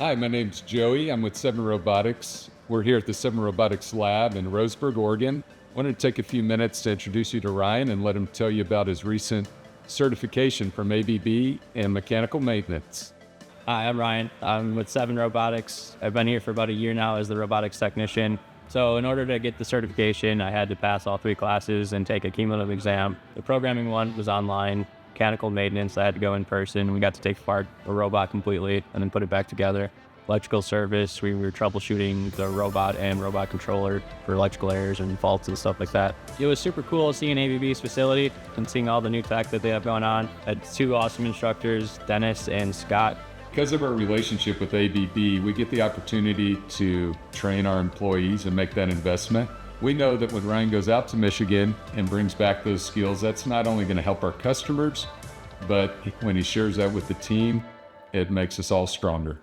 Hi, my name's Joey. I'm with 7 Robotics. We're here at the 7 Robotics Lab in Roseburg, Oregon. I wanted to take a few minutes to introduce you to Ryan and let him tell you about his recent certification from ABB in mechanical maintenance. Hi, I'm Ryan. I'm with 7 Robotics. I've been here for about a year now as the robotics technician. So in order to get the certification, I had to pass all 3 classes and take a cumulative exam. The programming one was online. Mechanical maintenance, I had to go in person. We got to take apart a robot completely and then put it back together. Electrical service, we were troubleshooting the robot and robot controller for electrical errors and faults and stuff like that. It was super cool seeing ABB's facility and seeing all the new tech that they have going on. I had 2 awesome instructors, Dennis and Scott. Because of our relationship with ABB, we get the opportunity to train our employees and make that investment. We know that when Ryan goes out to Michigan and brings back those skills, that's not only going to help our customers, but when he shares that with the team, it makes us all stronger.